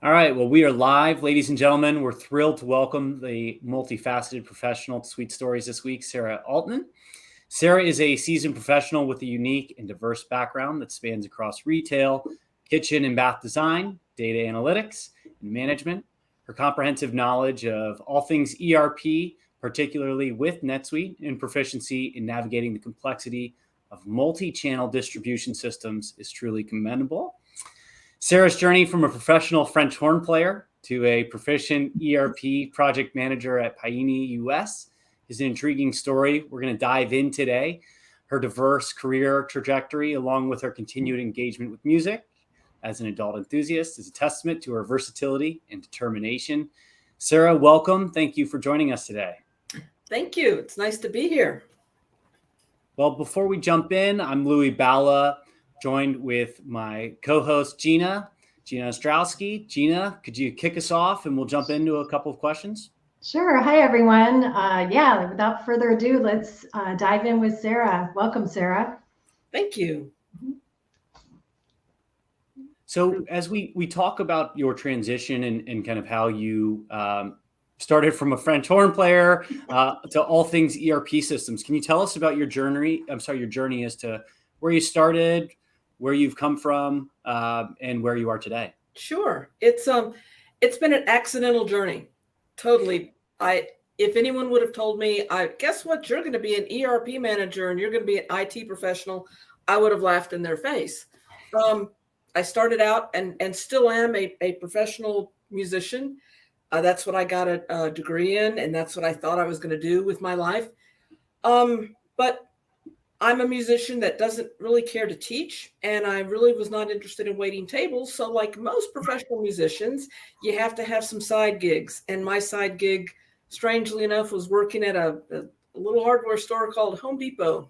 All right. Well, we are live, ladies and gentlemen. We're thrilled to welcome the multifaceted professional to Sweet Stories this week, Sara Altmann. Sara is a seasoned professional with a unique and diverse background that spans across retail, kitchen and bath design, data analytics, and management. Her comprehensive knowledge of all things ERP, particularly with NetSuite, and proficiency in navigating the complexity of multi-channel distribution systems is truly commendable. Sara's journey from a professional French horn player to a proficient ERP project manager at Paini US is an intriguing story. We're going to dive in today. Her diverse career trajectory, along with her continued engagement with music as an adult enthusiast, is a testament to her versatility and determination. Sara, welcome. Thank you for joining us today. Thank you. It's nice to be here. Well, before we jump in, I'm Louis Balla, joined with my co-host, Gina Ostrowski. Gina, could you kick us off and we'll jump into a couple of questions? Sure. Hi, everyone. Without further ado, let's dive in with Sara. Welcome, Sara. Thank you. So as we talk about your transition and kind of how you started from a French horn player to all things ERP systems, can you tell us about your journey? Your journey as to where you started, where you've come from, and where you are today. Sure. It's been an accidental journey. Totally. If anyone would have told me, guess what, you're going to be an ERP manager and you're going to be an IT professional, I would have laughed in their face. I started out and still am a professional musician. That's what I got a degree in, and that's what I thought I was going to do with my life. But I'm a musician that doesn't really care to teach, and I really was not interested in waiting tables. So like most professional musicians, you have to have some side gigs. And my side gig, strangely enough, was working at a little hardware store called Home Depot.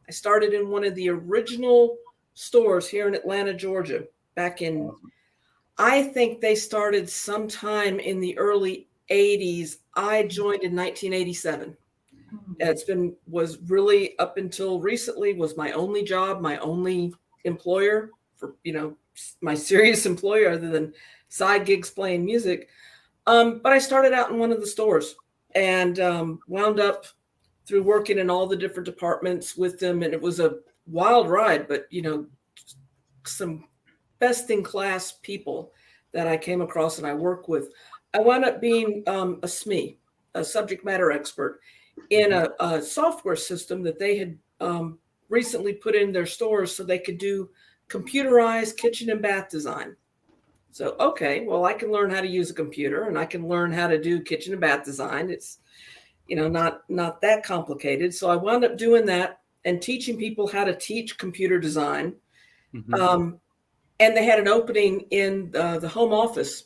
I started in one of the original stores here in Atlanta, Georgia, back in, I think they started sometime in the early 80s. I joined in 1987. Was really up until recently was my only job, my only employer for, my serious employer other than side gigs playing music. But I started out in one of the stores and wound up through working in all the different departments with them. And it was a wild ride, but, some best in class people that I came across and I work with. I wound up being a SME, a subject matter expert, in a software system that they had recently put in their stores so they could do computerized kitchen and bath design. So, okay, well, I can learn how to use a computer and I can learn how to do kitchen and bath design. It's, not that complicated. So I wound up doing that and teaching people how to teach computer design. Mm-hmm. And they had an opening in the home office.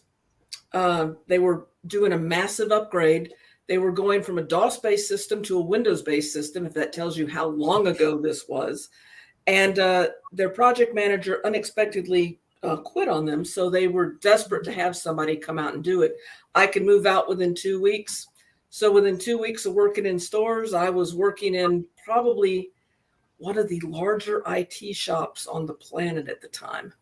They were doing a massive upgrade. They were going from a DOS-based system to a Windows-based system, if that tells you how long ago this was. And their project manager unexpectedly quit on them. So they were desperate to have somebody come out and do it. I could move out within 2 weeks. So within 2 weeks of working in stores, I was working in probably one of the larger IT shops on the planet at the time.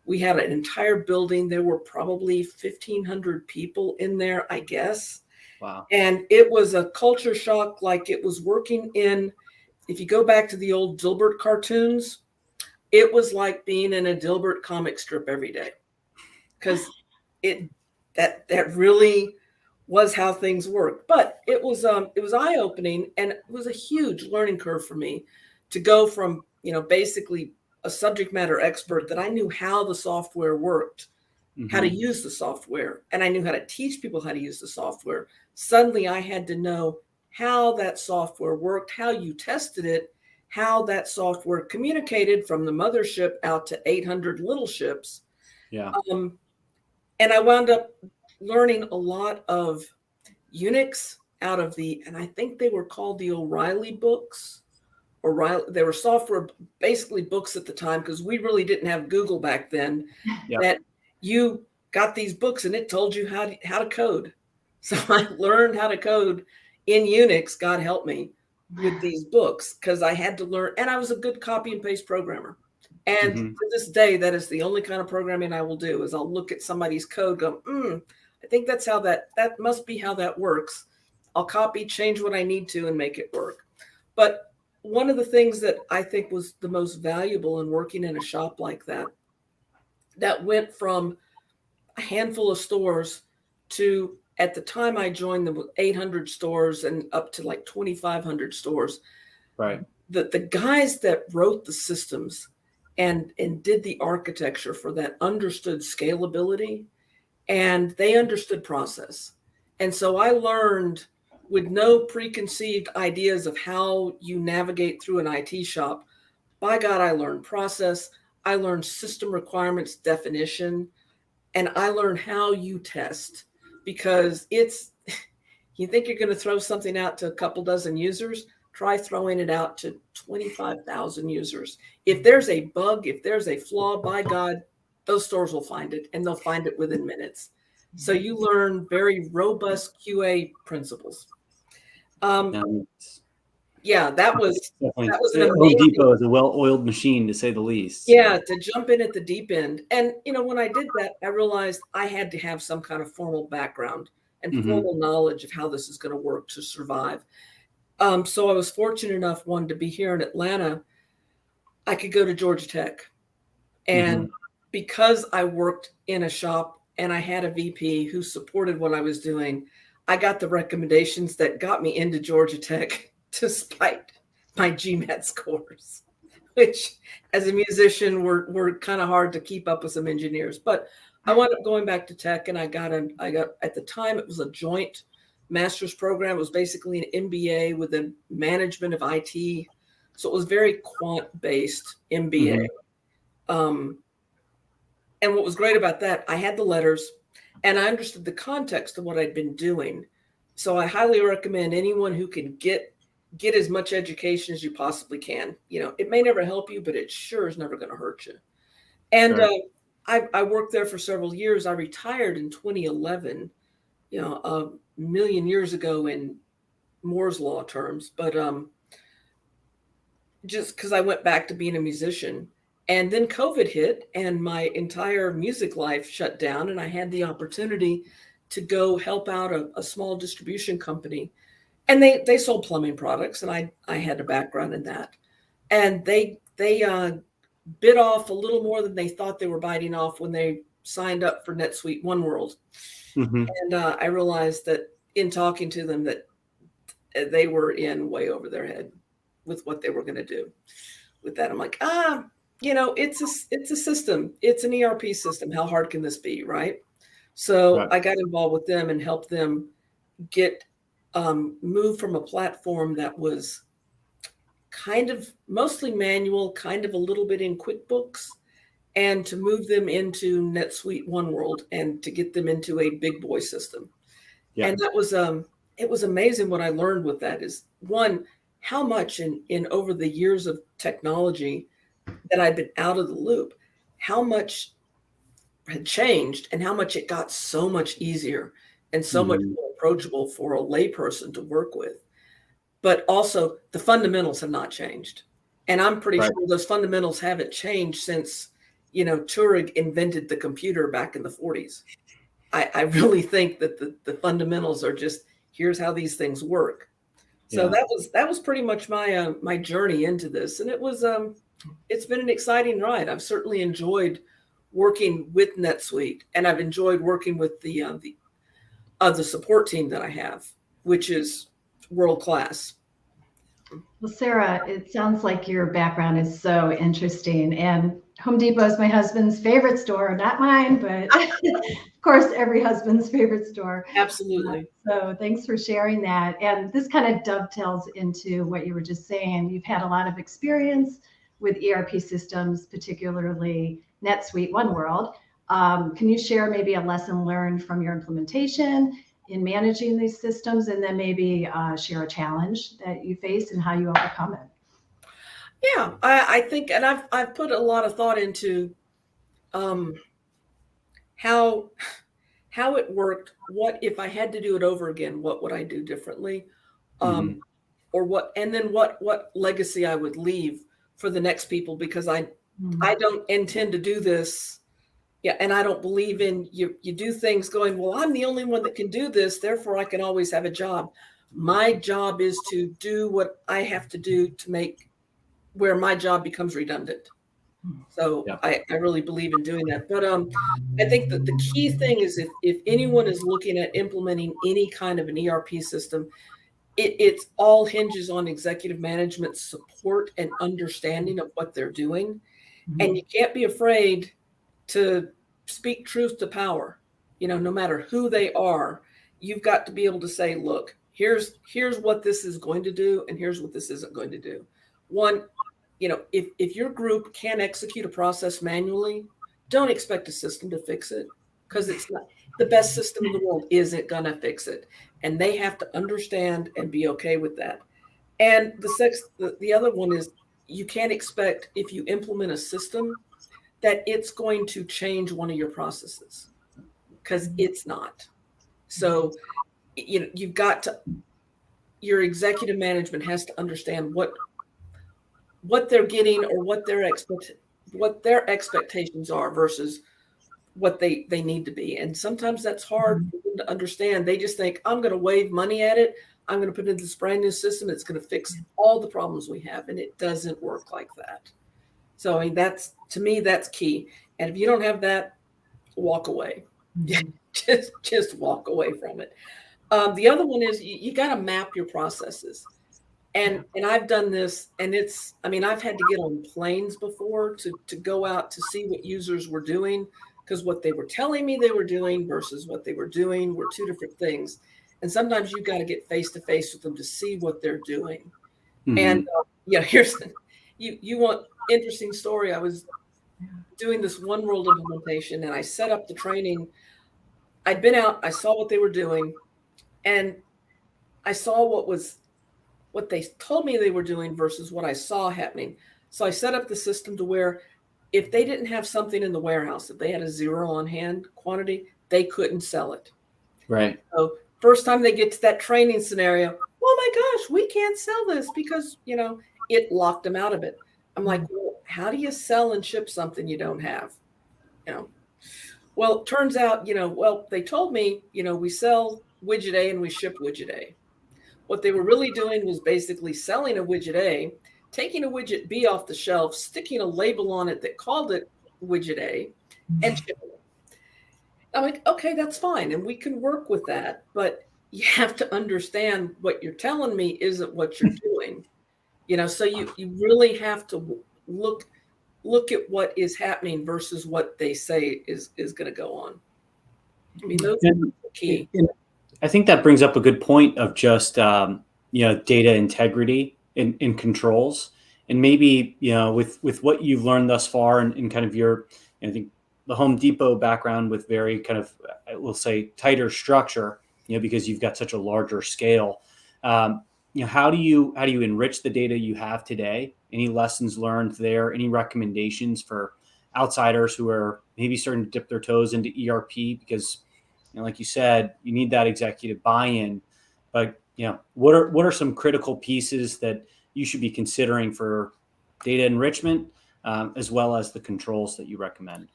We had an entire building. There were probably 1,500 people in there, I guess. Wow. And it was a culture shock, like it was working in, if you go back to the old Dilbert cartoons, it was like being in a Dilbert comic strip every day. Because that really was how things worked. But it was eye-opening, and it was a huge learning curve for me to go from, basically a subject matter expert that I knew how the software worked, mm-hmm. how to use the software, and I knew how to teach people how to use the software. Suddenly I had to know how that software worked, how you tested it, how that software communicated from the mothership out to 800 little ships. Yeah. And I wound up learning a lot of Unix out of and I think they were called the O'Reilly books. They were software, basically books at the time, because we really didn't have Google back then. Yep. That you got these books and it told you how to code. So I learned how to code in Unix, God help me, with these books, because I had to learn, and I was a good copy and paste programmer. And Mhm. to this day, that is the only kind of programming I will do is I'll look at somebody's code, go, I think that's how that must be how that works. I'll copy, change what I need to, and make it work. But one of the things that I think was the most valuable in working in a shop like that went from a handful of stores to, at the time I joined them, 800 stores and up to like 2,500 stores. Right. The guys that wrote the systems and did the architecture for that understood scalability, and they understood process. And so I learned with no preconceived ideas of how you navigate through an IT shop. By God, I learned process. I learned system requirements definition, and I learned how you test, because you think you're going to throw something out to a couple dozen users, try throwing it out to 25,000 users. If there's a bug, if there's a flaw, by God, those stores will find it, and they'll find it within minutes. So you learn very robust QA principles. Yeah, that was an amazing. Home Depot is a well-oiled machine, to say the least. Yeah, to jump in at the deep end. And, when I did that, I realized I had to have some kind of formal background and formal knowledge of how this is going to work to survive. So I was fortunate enough, one, to be here in Atlanta. I could go to Georgia Tech. And because I worked in a shop and I had a VP who supported what I was doing, I got the recommendations that got me into Georgia Tech despite my GMAT scores, which as a musician were kind of hard to keep up with some engineers. But I wound up going back to tech, and I got at the time it was a joint master's program. It was basically an MBA with a management of IT. So it was very quant-based MBA. And what was great about that, I had the letters and I understood the context of what I'd been doing. So I highly recommend anyone who can get as much education as you possibly can. It may never help you, but it sure is never going to hurt you. And I worked there for several years. I retired in 2011, a million years ago in Moore's Law terms, but just because I went back to being a musician. And then COVID hit and my entire music life shut down, and I had the opportunity to go help out a small distribution company. And they sold plumbing products, and I had a background in that. And they bit off a little more than they thought they were biting off when they signed up for NetSuite One World. And I realized that in talking to them that they were in way over their head with what they were going to do with that. I'm like, it's a system. It's an ERP system. How hard can this be, right? So I got involved with them and helped them get moved from a platform that was kind of mostly manual, kind of a little bit in QuickBooks, and to move them into NetSuite One World and to get them into a big boy system. Yeah. And that was it was amazing what I learned with that is, one, how much in over the years of technology that I'd been out of the loop, how much had changed and how much it got so much easier and so much more approachable for a layperson to work with. But also the fundamentals have not changed. And I'm pretty sure those fundamentals haven't changed since, Turing invented the computer back in the 40s. I really think that the fundamentals are just, here's how these things work. So that was pretty much my my journey into this. And it was it's been an exciting ride. I've certainly enjoyed working with NetSuite, and I've enjoyed working with the support team that I have, which is world class. Well, Sara, it sounds like your background is so interesting, and Home Depot is my husband's favorite store, not mine, but of course, every husband's favorite store. Absolutely. So thanks for sharing that. And this kind of dovetails into what you were just saying. You've had a lot of experience with ERP systems, particularly NetSuite One World. Can you share maybe a lesson learned from your implementation in managing these systems, and then maybe share a challenge that you faced and how you overcome it? Yeah, I think, and I've put a lot of thought into how it worked. What if I had to do it over again? What would I do differently? Or what? And then what legacy I would leave for the next people? Because I don't intend to do this. Yeah. And I don't believe in you do things going, well, I'm the only one that can do this, therefore I can always have a job. My job is to do what I have to do to make where my job becomes redundant. So Yeah. I really believe in doing that. But I think that the key thing is if anyone is looking at implementing any kind of an ERP system, it's all hinges on executive management support and understanding of what they're doing. And you can't be afraid to speak truth to power. No matter who they are, you've got to be able to say, look, here's what this is going to do, and here's what this isn't going to do. One, if your group can't execute a process manually, don't expect a system to fix it, because it's not the best system in the world isn't going to fix it. And they have to understand and be okay with that. And the other one is, you can't expect, if you implement a system, that it's going to change one of your processes, because it's not. So, you've got to, your executive management has to understand what they're getting, or what their expectations are versus what they need to be. And sometimes that's hard for them to understand. They just think, I'm going to wave money at it. I'm going to put in this brand new system. It's going to fix all the problems we have. And it doesn't work like that. So, I mean, to me, that's key. And if you don't have that, walk away. just walk away from it. The other one is you got to map your processes. And I've done this, and I've had to get on planes before to go out to see what users were doing, because what they were telling me they were doing versus what they were doing were two different things. And sometimes you've got to get face to face with them to see what they're doing. And here's you want interesting story. I was doing this One World implementation, and I set up the training. I'd been out, I saw what they were doing, and I saw what they told me they were doing versus what I saw happening. So I set up the system to where if they didn't have something in the warehouse, if they had a zero on hand quantity, they couldn't sell it. Right. So first time they get to that training scenario, oh my gosh, we can't sell this because, it locked them out of it. I'm like, well, how do you sell and ship something you don't have? Well, it turns out, they told me, we sell widget A and we ship widget A. What they were really doing was basically selling a widget A, taking a widget B off the shelf, sticking a label on it that called it widget A, and shipping it. I'm like, okay, that's fine. And we can work with that. But you have to understand what you're telling me isn't what you're doing. So you really have to look at what is happening versus what they say is going to go on. I mean, those are the key. I think that brings up a good point of just, data integrity and controls. And maybe, with what you've learned thus far and kind of your, I think the Home Depot background with very kind of, I will say, tighter structure, because you've got such a larger scale. How do you enrich the data you have today? Any lessons learned there? Any recommendations for outsiders who are maybe starting to dip their toes into ERP? Because, like you said, you need that executive buy-in. But what are some critical pieces that you should be considering for data enrichment, as well as the controls that you recommend?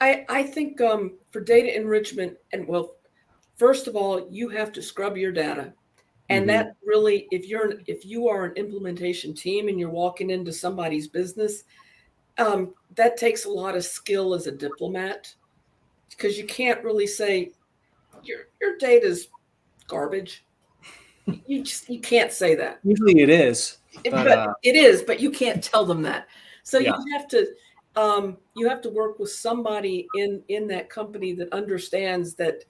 I think for data enrichment, first of all, you have to scrub your data. And that really, if you are an implementation team and you're walking into somebody's business, that takes a lot of skill as a diplomat, because you can't really say your data's garbage. You can't say that. Usually it is, but it is, but you can't tell them that. So you have to work with somebody in that company that understands that.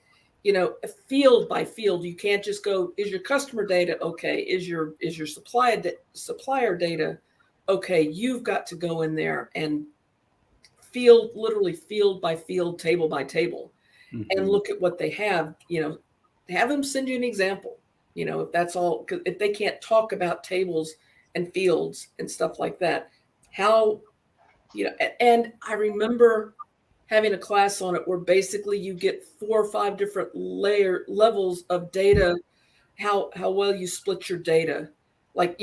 Field by field, you can't just go, is your customer data okay? Is your supplier data okay? You've got to go in there and literally field by field, table by table, and look at what they have. Have them send you an example. If that's all, because if they can't talk about tables and fields and stuff like that, how, and I remember having a class on it where basically you get 4 or 5 different levels of data, how well you split your data. Like,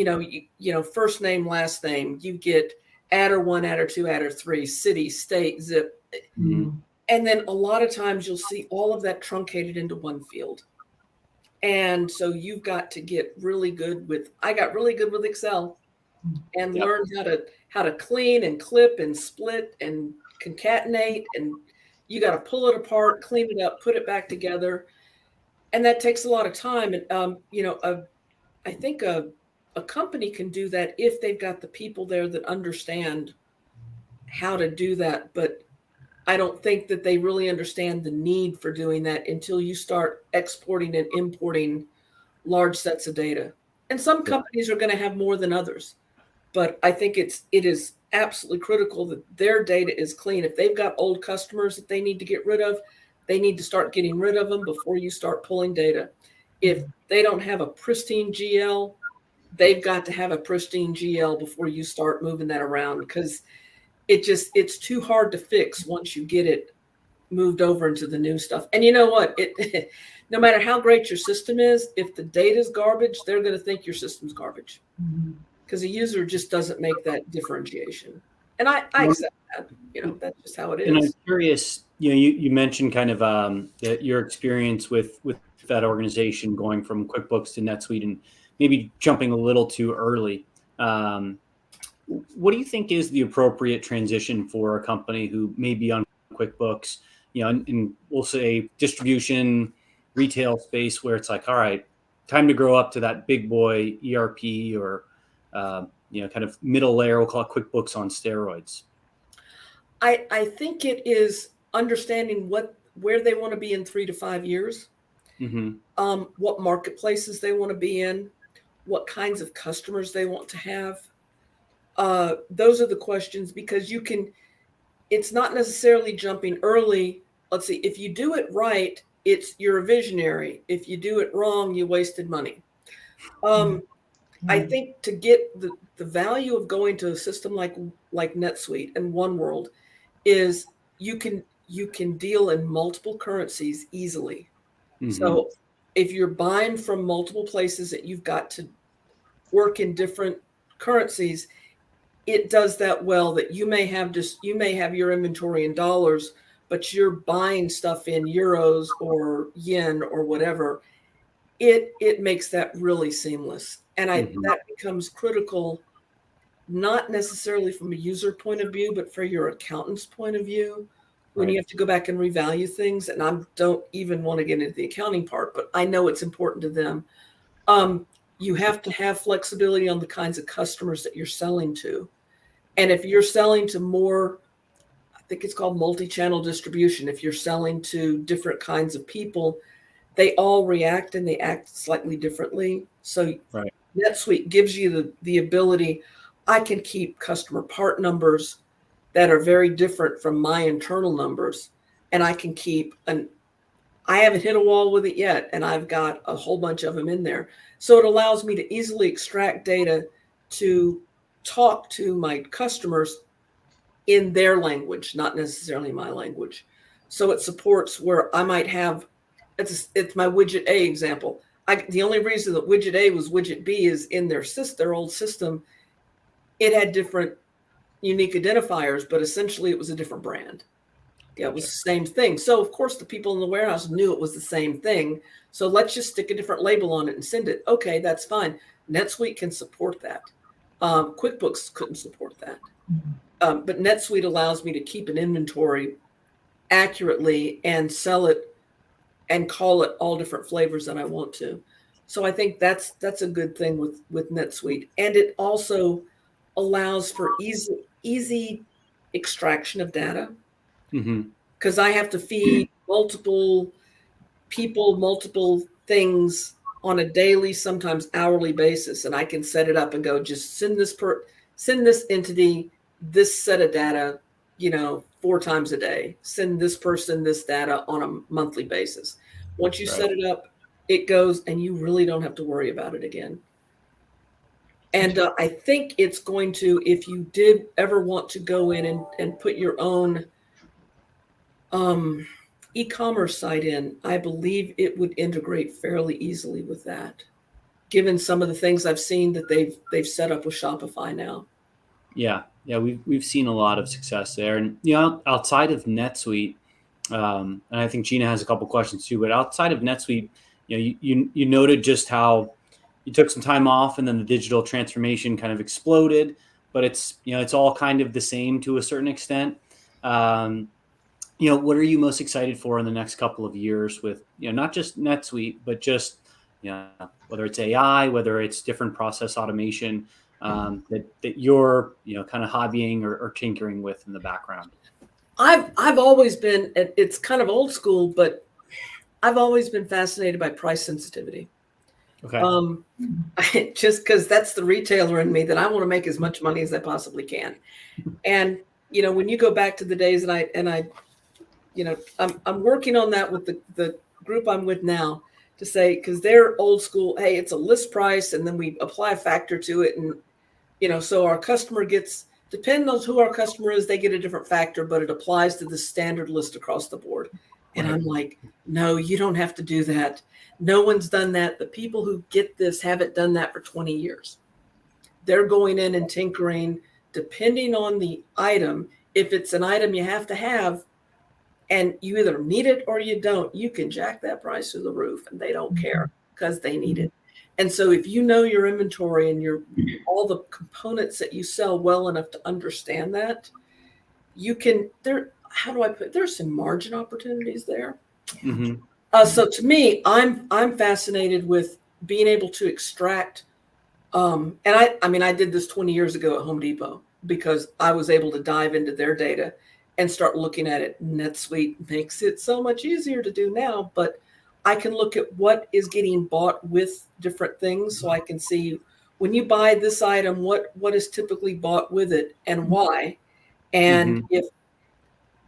first name, last name, you get adder 1, adder 2, adder 3, city, state, zip. Mhm. And then a lot of times you'll see all of that truncated into one field. And so you've got to get really good with, I got really good with Excel and Yep. learned how to clean and clip and split and concatenate, and you got to pull it apart, clean it up, put it back together. And that takes a lot of time. And, I think a company can do that if they've got the people there that understand how to do that. But I don't think that they really understand the need for doing that until you start exporting and importing large sets of data. And some companies are going to have more than others, but I think it is absolutely critical that their data is clean. If they've got old customers that they need to get rid of, they need to start getting rid of them before you start pulling data. If they don't have a pristine GL, they've got to have a pristine GL before you start moving that around, because it's too hard to fix once you get it moved over into the new stuff. And you know what? No matter how great your system is, if the data's garbage, they're going to think your system's garbage, because a user just doesn't make that differentiation. And I accept that. That's just how it is. And I'm curious, you mentioned kind of your experience with that organization going from QuickBooks to NetSuite and maybe jumping a little too early. What do you think is the appropriate transition for a company who may be on QuickBooks, and we'll say distribution, retail space, where it's like, all right, time to grow up to that big boy ERP or, kind of middle layer, we'll call it QuickBooks on steroids? I think it is understanding where they want to be in 3 to 5 years, what marketplaces they want to be in, what kinds of customers they want to have. Those are the questions, because it's not necessarily jumping early. Let's see, if you do it right, you're a visionary. If you do it wrong, you wasted money. I think to get the value of going to a system like NetSuite and One World is you can deal in multiple currencies easily. So if you're buying from multiple places that you've got to work in different currencies, it does that well, that you may have your inventory in dollars, but you're buying stuff in euros or yen or whatever. It makes that really seamless. And that becomes critical, not necessarily from a user point of view, but for your accountant's point of view, when you have to go back and revalue things. And I don't even want to get into the accounting part, but I know it's important to them. You have to have flexibility on the kinds of customers that you're selling to. And if you're selling to more, I think it's called multi-channel distribution, if you're selling to different kinds of people, they all react and they act slightly differently. So NetSuite gives you the ability. I can keep customer part numbers that are very different from my internal numbers, and I can keep I haven't hit a wall with it yet, and I've got a whole bunch of them in there. So it allows me to easily extract data to talk to my customers in their language, not necessarily my language. So it supports where I might have, it's my widget A example. The only reason that widget A was widget B is in their old system, it had different unique identifiers, but essentially it was a different brand. Yeah, it was the same thing. So of course the people in the warehouse knew it was the same thing. So let's just stick a different label on it and send it. Okay, that's fine. NetSuite can support that. QuickBooks couldn't support that. But NetSuite allows me to keep an inventory accurately and sell it and call it all different flavors that I want to. So I think that's a good thing with NetSuite. And it also allows for easy extraction of data, because I have to feed multiple people, multiple things on a daily, sometimes hourly basis. And I can set it up and go, just send this entity this set of data, 4 times a day. Send this person this data on a monthly basis. Once you set it up, it goes, and you really don't have to worry about it again. And I think it's going to, if you did ever want to go in and put your own e-commerce site in, I believe it would integrate fairly easily with that, given some of the things I've seen that they've set up with Shopify now. Yeah. Yeah, we've seen a lot of success there, and outside of NetSuite, and I think Gina has a couple questions too. But outside of NetSuite, you noted just how you took some time off, and then the digital transformation kind of exploded. But it's all kind of the same to a certain extent. What are you most excited for in the next couple of years with not just NetSuite, but just whether it's AI, whether it's different process automation that you're kind of hobbying or tinkering with in the background? I've always been, it's kind of old school, but I've always been fascinated by price sensitivity. Okay. Just because that's the retailer in me, that I want to make as much money as I possibly can. And when you go back to the days, I'm working on that with the group I'm with now, to say, because they're old school. Hey, it's a list price, and then we apply a factor to it, and so our customer gets, depending on who our customer is, they get a different factor, but it applies to the standard list across the board. And I'm like, no, you don't have to do that. No one's done that. The people who get this haven't done that for 20 years. They're going in and tinkering, depending on the item. If it's an item you have to have, and you either need it or you don't, you can jack that price through the roof, and they don't care because they need it. And so if you know your inventory and all the components that you sell well enough to understand that, you can, there's some margin opportunities there. Mm-hmm. So to me, I'm fascinated with being able to extract, and I did this 20 years ago at Home Depot, because I was able to dive into their data and start looking at it. NetSuite makes it so much easier to do now, but I can look at what is getting bought with different things. So I can see, when you buy this item, what is typically bought with it and why. And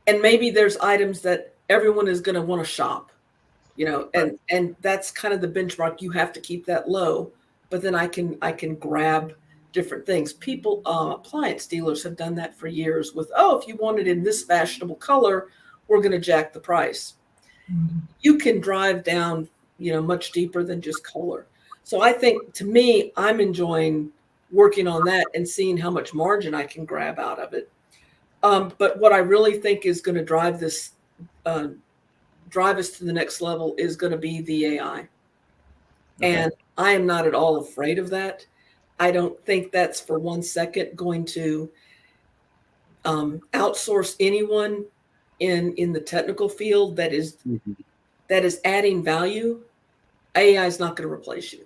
and maybe there's items that everyone is going to want to shop, and that's kind of the benchmark. You have to keep that low, but then I can grab different things. People, appliance dealers have done that for years with, if you want it in this fashionable color, we're going to jack the price. You can drive down, much deeper than just color. So I think, to me, I'm enjoying working on that and seeing how much margin I can grab out of it. But what I really think is going to drive us to the next level is going to be the AI. Okay. And I am not at all afraid of that. I don't think that's for 1 second going to outsource anyone in the technical field that is adding value. AI is not going to replace you.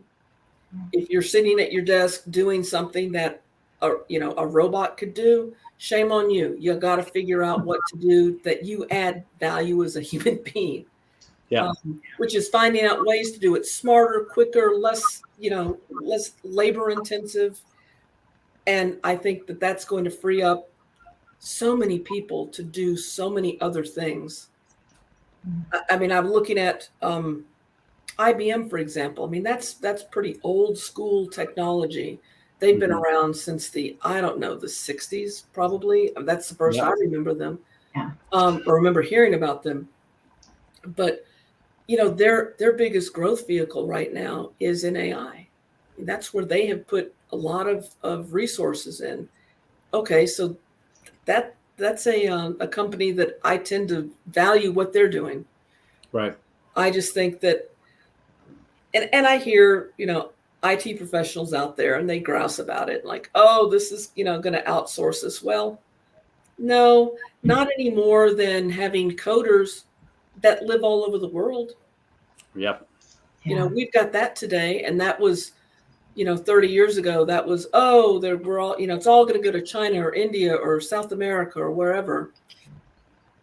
If you're sitting at your desk doing something that a robot could do, shame on you. You got to figure out what to do that you add value as a human being. Yeah. Which is finding out ways to do it smarter, quicker, less labor intensive. And I think that that's going to free up so many people to do so many other things. I mean, I'm looking at IBM, for example. I mean, that's pretty old school technology. They've been around since the 60s, probably. That's the first I remember them, or remember hearing about them. But their biggest growth vehicle right now is in AI. That's where they have put a lot of resources in. Okay, so that's a company that I tend to value what they're doing. Right. I just think that, and I hear IT professionals out there, and they grouse about it, like, this is going to outsource us. Well, no, not any more than having coders that live all over the world. Yep. We've got that today, and that was 30 years ago. That was we're all it's all going to go to China or India or South America or wherever.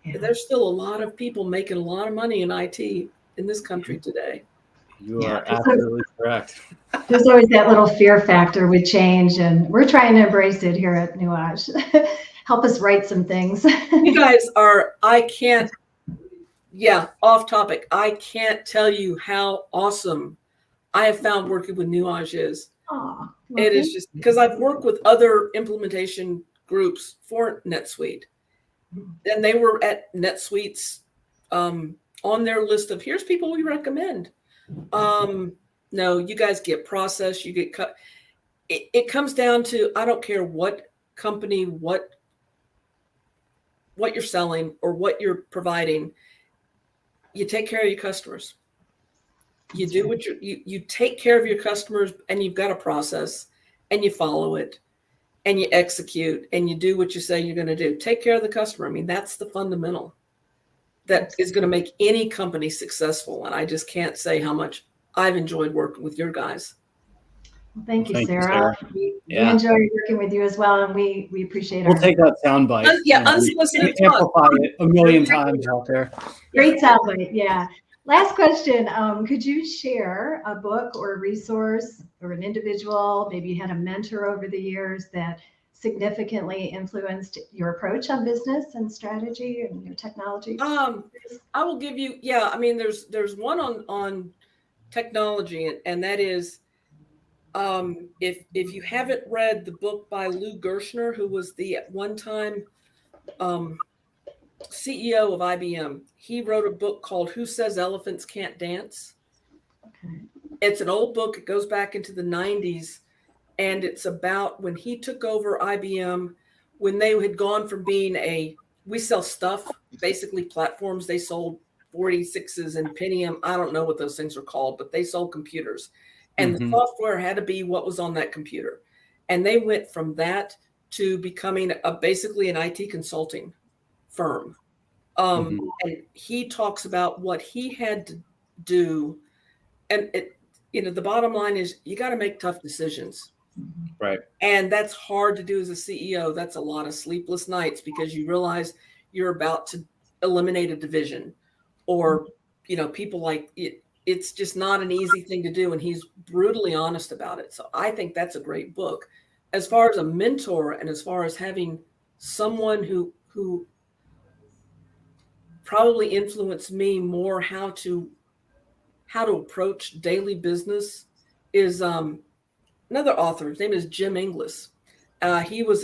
There's still a lot of people making a lot of money in IT in this country today. You are absolutely correct. There's always that little fear factor with change, and we're trying to embrace it here at Nuage. Help us write some things. You guys are, off topic. I can't tell you how awesome I have found working with Nuage is. It is just because I've worked with other implementation groups for NetSuite, and they were at NetSuite's on their list of, here's people we recommend. No, you guys get processed, you get cut. It comes down to, I don't care what company what you're selling or what you're providing, you take care of your customers. You do what you take care of your customers, and you've got a process, and you follow it, and you execute, and you do what you say you're going to do. Take care of the customer. I mean, that's the fundamental that is going to make any company successful. And I just can't say how much I've enjoyed working with your guys. Well, thank you, Sarah. We enjoy working with you as well, and we appreciate We'll take that soundbite. Unsolicited amplify it a million times out there. Great soundbite, yeah. Last question. Could you share a book or a resource or an individual, maybe you had a mentor over the years that significantly influenced your approach on business and strategy and your technology? I will give you, I mean, there's one on technology, and that is, if you haven't read the book by Lou Gershner, who was the at one time CEO of IBM, he wrote a book called Who Says Elephants Can't Dance? Okay. It's an old book. It goes back into the 90s. And it's about when he took over IBM, when they had gone from being we sell stuff, basically platforms. They sold 46s and Pentium. I don't know what those things are called, but they sold computers. And the software had to be what was on that computer. And they went from that to becoming basically an IT consulting firm. And he talks about what he had to do. And the bottom line is you got to make tough decisions. Right. And that's hard to do as a CEO. That's a lot of sleepless nights because you realize you're about to eliminate a division or, people like it. It's just not an easy thing to do. And he's brutally honest about it. So I think that's a great book. As far as a mentor and as far as having someone who probably influenced me more how to approach daily business is another author. His name is Jim Inglis. He was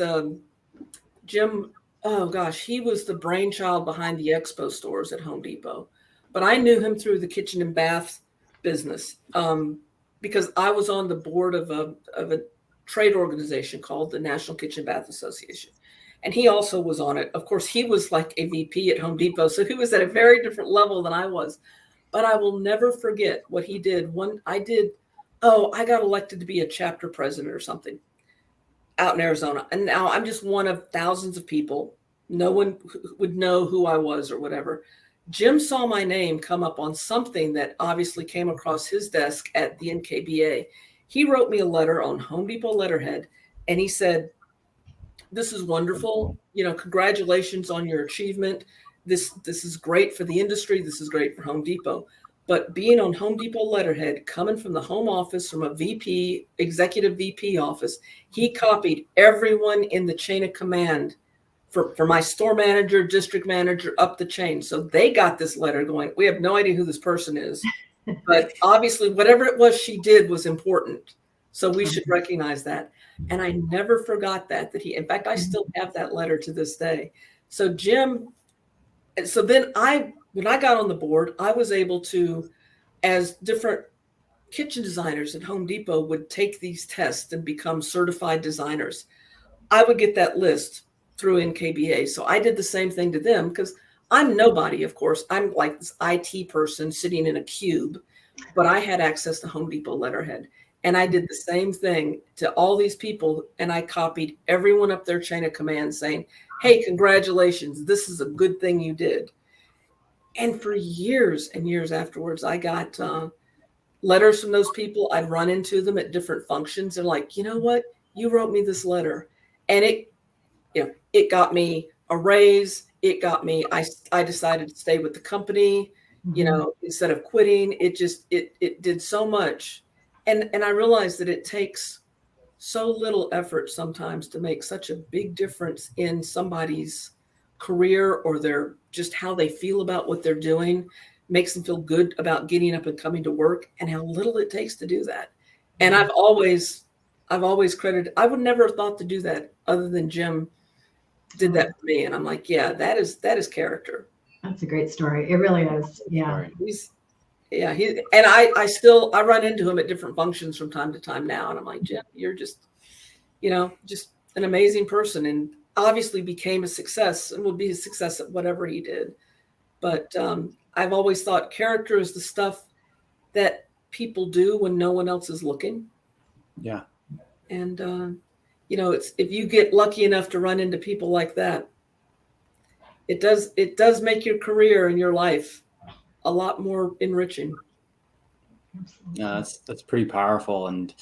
he was the brainchild behind the Expo stores at Home Depot. But I knew him through the kitchen and bath business because I was on the board of a trade organization called the National Kitchen and Bath Association. And he also was on it. Of course, he was like a VP at Home Depot. So he was at a very different level than I was. But I will never forget what he did. I got elected to be a chapter president or something out in Arizona. And now I'm just one of thousands of people. No one would know who I was or whatever. Jim saw my name come up on something that obviously came across his desk at the NKBA. He wrote me a letter on Home Depot letterhead, and he said, "This is wonderful. Congratulations on your achievement. This is great for the industry. This is great for Home Depot. But being on Home Depot letterhead, coming from the home office, from a VP, executive VP office, he copied everyone in the chain of command for my store manager, district manager, up the chain. So they got this letter going, we have no idea who this person is. But obviously, whatever it was she did was important. So we should recognize that." And I never forgot that in fact, I still have that letter to this day. So then when I got on the board, I was able to, as different kitchen designers at Home Depot would take these tests and become certified designers, I would get that list through NKBA. So I did the same thing to them because I'm nobody, of course. I'm like this IT person sitting in a cube, but I had access to Home Depot letterhead. And I did the same thing to all these people. And I copied everyone up their chain of command saying, "Hey, congratulations. This is a good thing you did." And for years and years afterwards, I got letters from those people. I'd run into them at different functions. They're like, "You know what? You wrote me this letter." And it got me a raise. It got me, I decided to stay with the company, instead of quitting. It did so much. And I realized that it takes so little effort sometimes to make such a big difference in somebody's career or just how they feel about what they're doing, makes them feel good about getting up and coming to work, and how little it takes to do that. And I've always credited, I would never have thought to do that other than Jim did that for me. And I'm like, yeah, that is character. That's a great story. It really is. Yeah. I run into him at different functions from time to time now. And I'm like, Jim, you're just an amazing person and obviously became a success and will be a success at whatever he did. But I've always thought character is the stuff that people do when no one else is looking. Yeah. And, it's, if you get lucky enough to run into people like that, it does make your career and your life a lot more enriching. Yeah, that's pretty powerful. And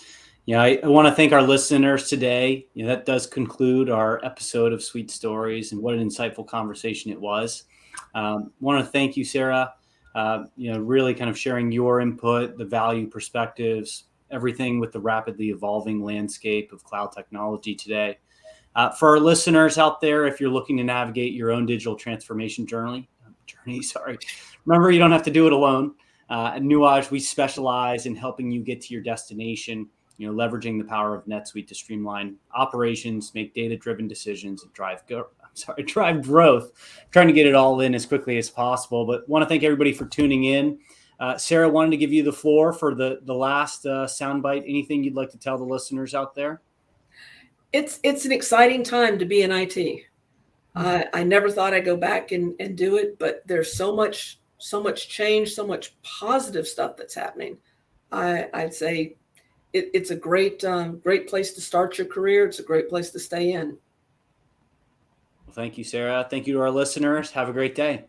I want to thank our listeners today. That does conclude our episode of Sweet Stories, and what an insightful conversation it was. Want to thank you, Sara. Really kind of sharing your input, the value perspectives, everything with the rapidly evolving landscape of cloud technology today. For our listeners out there, if you're looking to navigate your own digital transformation journey, remember, you don't have to do it alone. At Nuage, we specialize in helping you get to your destination, leveraging the power of NetSuite to streamline operations, make data-driven decisions, and drive growth, trying to get it all in as quickly as possible. But want to thank everybody for tuning in. Sara, wanted to give you the floor for the last soundbite. Anything you'd like to tell the listeners out there? It's an exciting time to be in IT. I never thought I'd go back and do it, but there's so much change, so much positive stuff that's happening. I'd say it's a great place to start your career. It's a great place to stay in. Well, thank you, Sara. Thank you to our listeners. Have a great day.